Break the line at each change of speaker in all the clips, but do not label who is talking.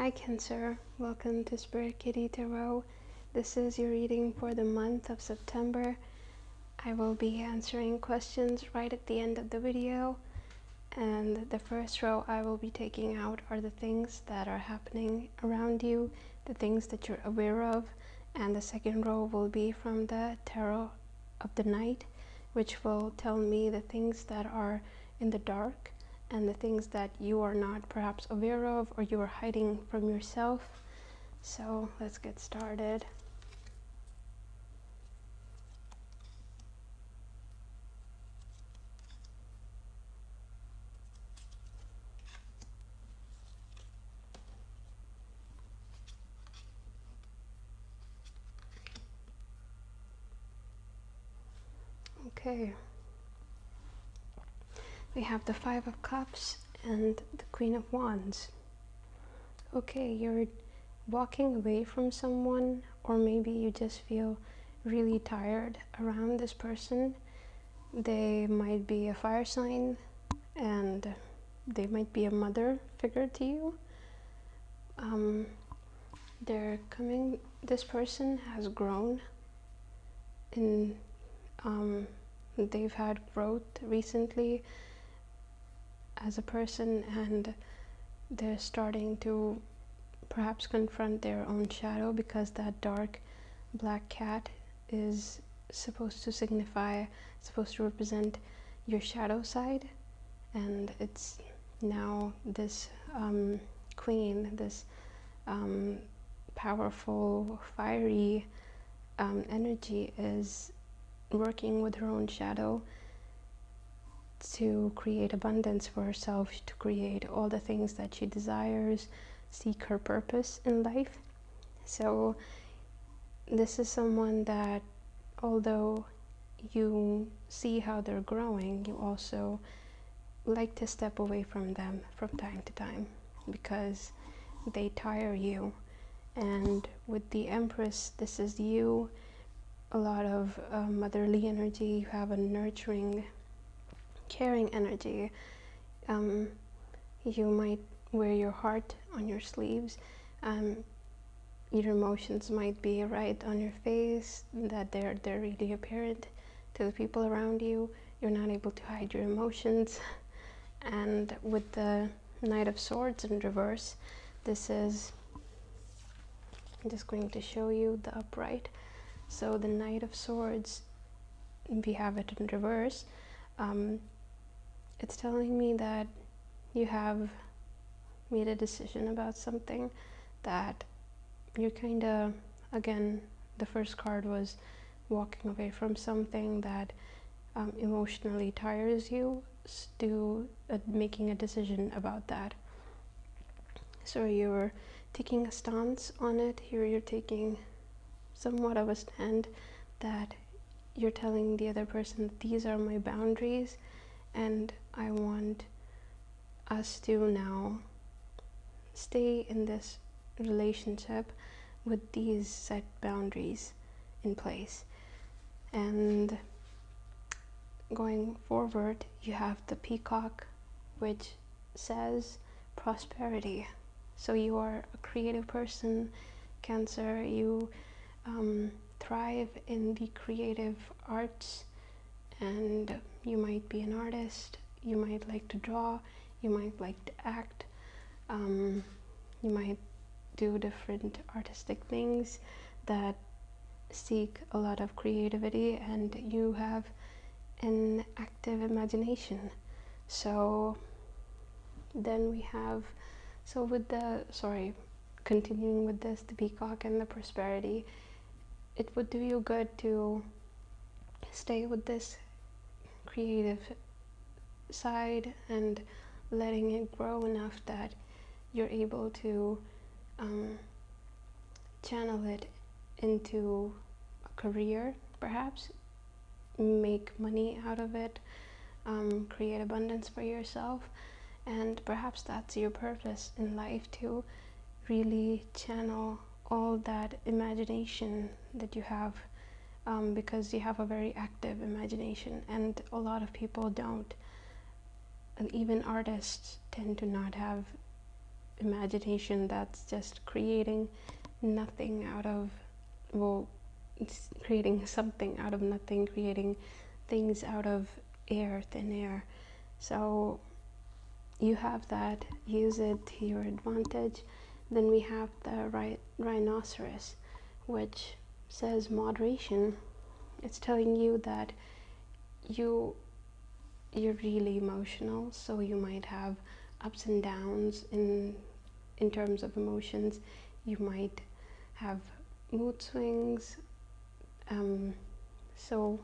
Hi Cancer, welcome to Spirit Kitty Tarot. This is your reading for the month of September. I will be answering questions right at the end of the video, and the first row I will be taking out are the things that are happening around you, the things that you're aware of, and the second row will be from the Tarot of the Night, which will tell me the things that are in the dark and the things that you are not perhaps aware of or you are hiding from yourself. So let's get started. Okay. We have the Five of Cups and the Queen of Wands. Okay, you're walking away from someone, or maybe you just feel really tired around this person. They might be a fire sign, and they might be a mother figure to you. This person has grown in, they've had growth recently as a person, and they're starting to perhaps confront their own shadow, because that dark black cat is supposed to represent your shadow side, and it's now this queen, this powerful, fiery energy is working with her own shadow to create abundance for herself, to create all the things that she desires, seek her purpose in life. So this is someone that, although you see how they're growing, you also like to step away from them from time to time because they tire you. And with the Empress, this is you, a lot of motherly energy. You have a nurturing, caring energy. You might wear your heart on your sleeves. Your emotions might be right on your face, that they're really apparent to the people around you. You're not able to hide your emotions. And with the Knight of Swords in reverse, this is, I'm just going to show you the upright. So the Knight of Swords, we have it in reverse. It's telling me that you have made a decision about something, that you're kind of, again, the first card was walking away from something that emotionally tires you, to making a decision about that. So you're taking a stance on it. Here you're taking somewhat of a stand, that you're telling the other person that these are my boundaries, and I want us to now stay in this relationship with these set boundaries in place. And going forward, you have the Peacock, which says prosperity. So you are a creative person, Cancer. You thrive in the creative arts, and you might be an artist. You might like to draw, you might like to act, you might do different artistic things that seek a lot of creativity, and you have an active imagination. So then we have, so with the, continuing with this, the Peacock and the prosperity, it would do you good to stay with this creative side and letting it grow enough that you're able to channel it into a career, perhaps make money out of it, create abundance for yourself. And perhaps that's your purpose in life, to really channel all that imagination that you have, because you have a very active imagination, and a lot of people don't. And even artists tend to not have imagination that's just creating nothing out of, well, it's creating something out of nothing, creating things out of air, thin air. So you have that, use it to your advantage. Then we have the rhinoceros, which says moderation. It's telling you that you're really emotional, so you might have ups and downs in terms of emotions. You might have mood swings, so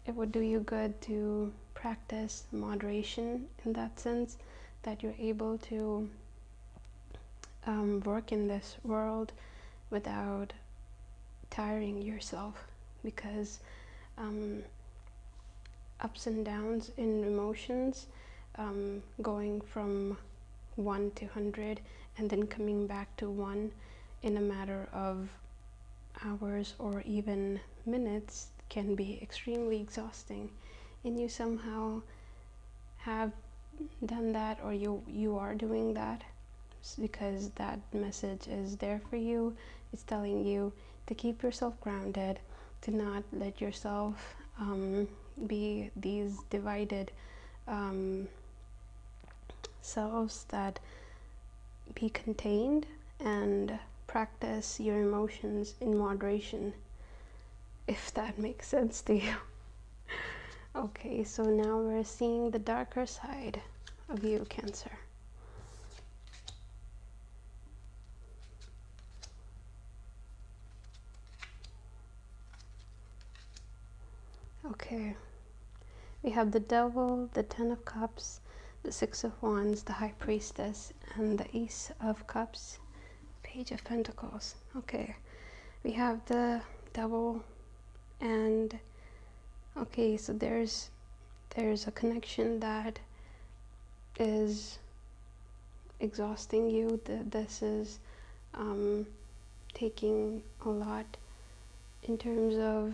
it would do you good to practice moderation in that sense, that you're able to work in this world without tiring yourself, because ups and downs in emotions, going from 1 to 100 and then coming back to 1 in a matter of hours or even minutes can be extremely exhausting. And you somehow have done that, or you are doing that, because that message is there for you. It's telling you to keep yourself grounded, to not let yourself be these divided selves, that be contained and practice your emotions in moderation, if that makes sense to you. Okay, so now we're seeing the darker side of you, Cancer. Okay, we have the Devil, the Ten of Cups, the Six of Wands, the High Priestess, and the Ace of Cups, Page of Pentacles. Okay, we have the Devil, and okay, so there's a connection that is exhausting you. This is taking a lot in terms of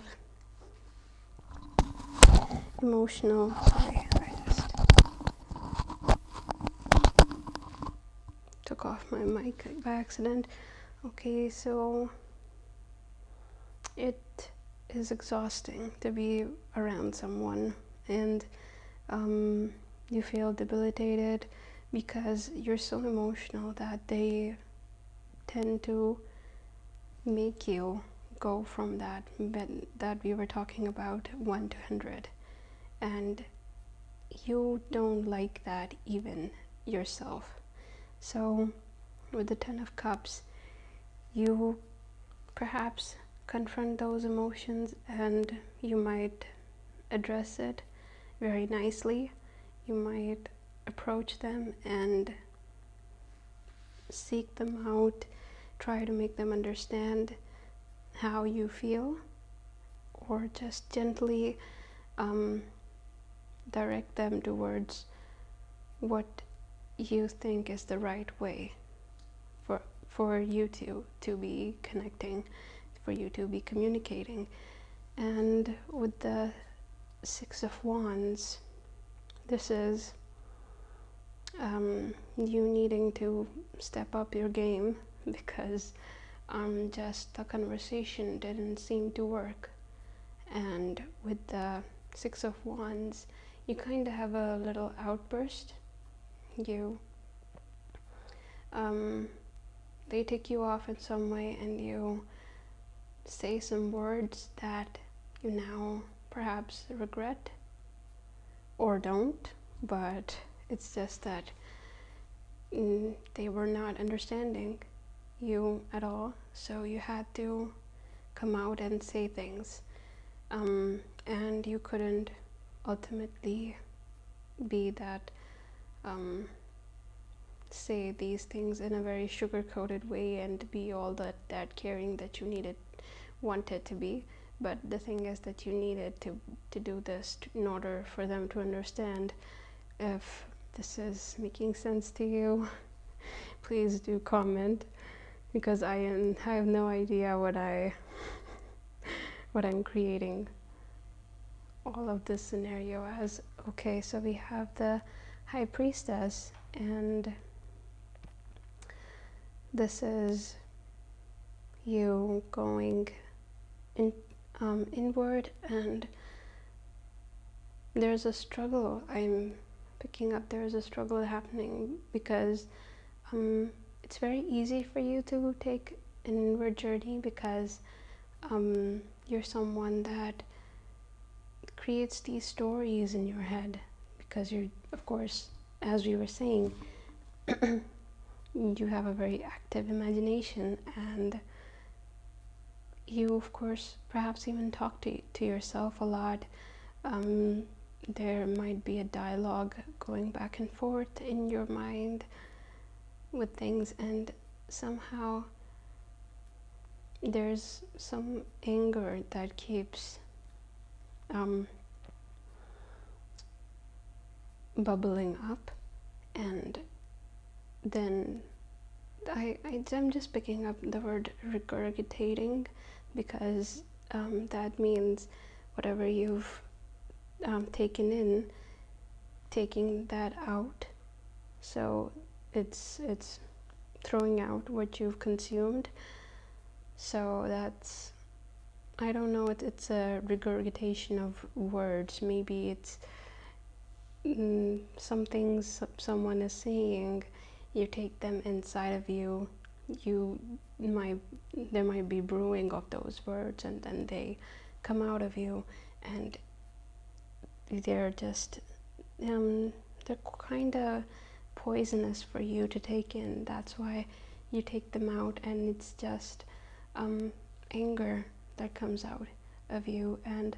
emotional. Sorry, I just took off my mic by accident. Okay, so it is exhausting to be around someone, and you feel debilitated because you're so emotional that they tend to make you go from that we were talking about, 1 to 100, and you don't like that even yourself. So with the Ten of Cups, you perhaps confront those emotions, and you might address it very nicely. You might approach them and seek them out, try to make them understand how you feel, or just gently direct them towards what you think is the right way for you to be connecting, for you to be communicating. And with the Six of Wands, this is you needing to step up your game, because just the conversation didn't seem to work. And with the Six of Wands, you kind of have a little outburst. You they take you off in some way, and you say some words that you now perhaps regret or don't, but it's just that they were not understanding you at all, so you had to come out and say things, and you couldn't ultimately be that say these things in a very sugar-coated way and be all that caring that you wanted to be. But the thing is that you needed to do this in order for them to understand. If this is making sense to you, please do comment, because I have no idea what I'm creating all of this scenario as. Okay, so we have the High Priestess, and This is you going inward, and there's a struggle. I'm picking up there's a struggle happening because it's very easy for you to take an inward journey because you're someone that creates these stories in your head because you're, of course, as we were saying, you have a very active imagination, and you, of course, perhaps even talk to yourself a lot. There might be a dialogue going back and forth in your mind with things, and somehow there's some anger that keeps bubbling up, and then I'm just picking up the word regurgitating because that means whatever you've taken in, taking that out. So it's throwing out what you've consumed. So that's, I don't know, it's a regurgitation of words. Maybe it's some things someone is saying, you take them inside of you. There might be brewing of those words, and then they come out of you, and they're just they're kind of poisonous for you to take in. That's why you take them out, and it's just anger that comes out of you. And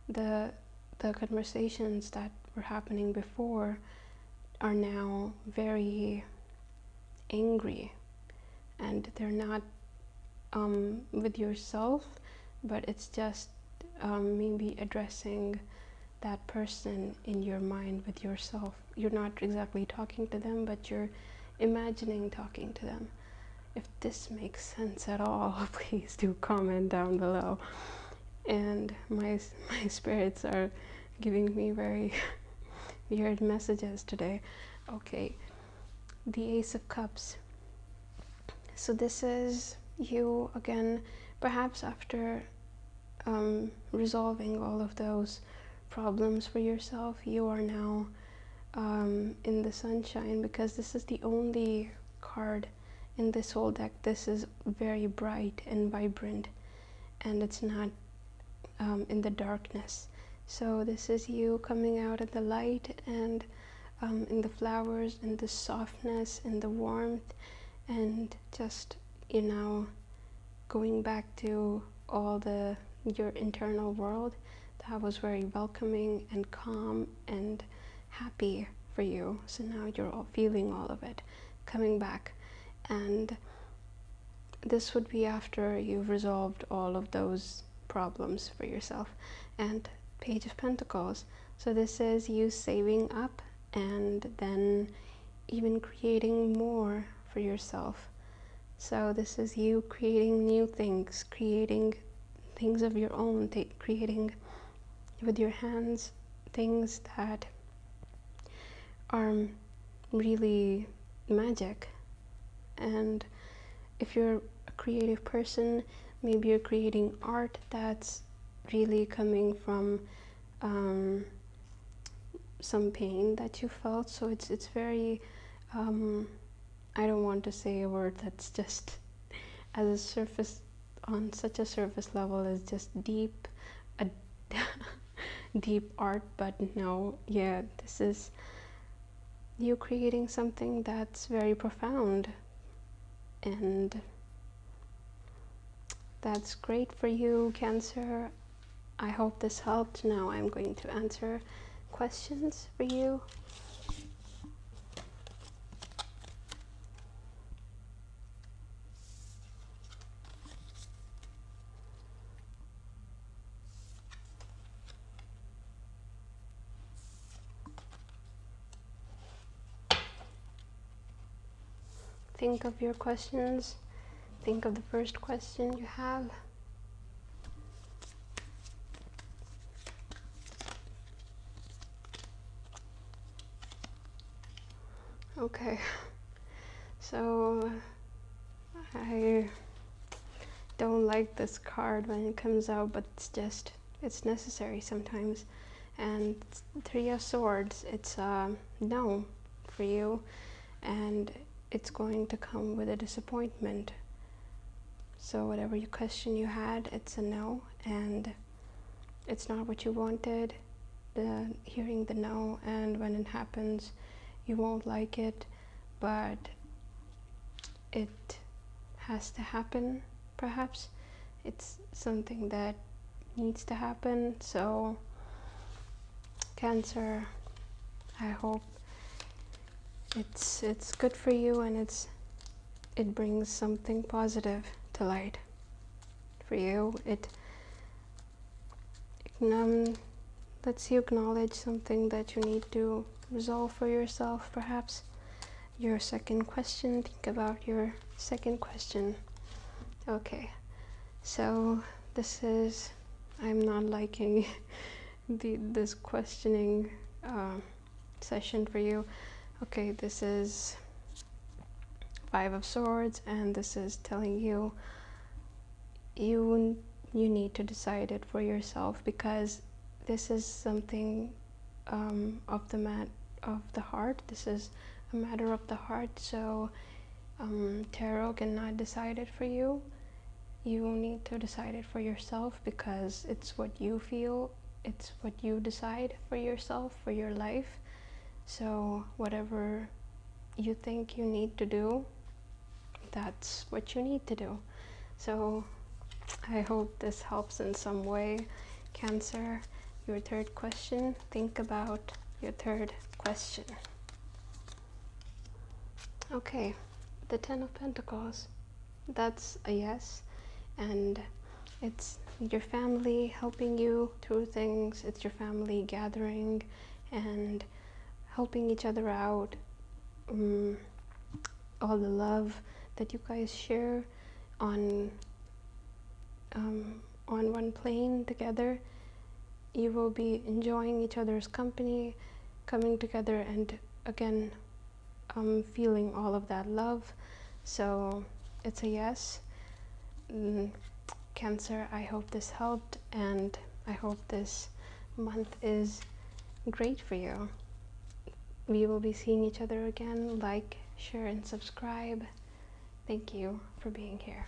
the conversations that were happening before are now very angry, and they're not with yourself, but it's just maybe addressing that person in your mind with yourself. You're not exactly talking to them, but you're imagining talking to them. If this makes sense at all, please do comment down below. And my spirits are giving me very weird messages today. Okay, the Ace of Cups. So this is you again, perhaps after resolving all of those problems for yourself, you are now in the sunshine, because this is the only card in this whole deck. This is very bright and vibrant, and it's not in the darkness. So this is you coming out of the light, and in the flowers, in the softness, in the warmth, and just, you know, going back to all your internal world that was very welcoming and calm and happy for you. So now you're all feeling all of it coming back, and this would be after you've resolved all of those problems for yourself. And Page of Pentacles. So this is you saving up and then even creating more for yourself. So this is you creating new things, creating things of your own, creating with your hands things that are really magic. And if you're a creative person, maybe you're creating art that's really coming from some pain that you felt. So it's very I don't want to say a word that's just as a surface, on such a surface level, is just deep, a deep art. But no, yeah, this is you creating something that's very profound, and that's great for you, Cancer. I hope this helped. Now I'm going to answer questions for you. Think of your questions. Think of the first question you have. Okay, so I don't like this card when it comes out, but it's necessary sometimes. And Three of Swords, it's no for you, and it's going to come with a disappointment. So whatever question you had, it's a no, and it's not what you wanted. Hearing the no, and when it happens, you won't like it, but it has to happen. Perhaps it's something that needs to happen. So Cancer, I hope it's good for you, and it brings something positive to light for you. It lets you acknowledge something that you need to resolve for yourself. Perhaps your second question, think about your second question. Okay, so I'm not liking this questioning session for you. Okay, this is Five of Swords, and this is telling you you need to decide it for yourself, because this is something of the heart. This is a matter of the heart. So tarot cannot decide it for you. You need to decide it for yourself, because it's what you feel, it's what you decide for yourself, for your life. So whatever you think you need to do, that's what you need to do. So I hope this helps in some way. Cancer, your third question, think about your third question. Okay, the Ten of Pentacles, that's a yes, and it's your family helping you through things. It's your family gathering and helping each other out. All the love that you guys share on one plane together. You will be enjoying each other's company, coming together, and again feeling all of that love. So it's a yes. Cancer, I hope this helped, and I hope this month is great for you. We will be seeing each other again. Like, share, and subscribe. Thank you for being here.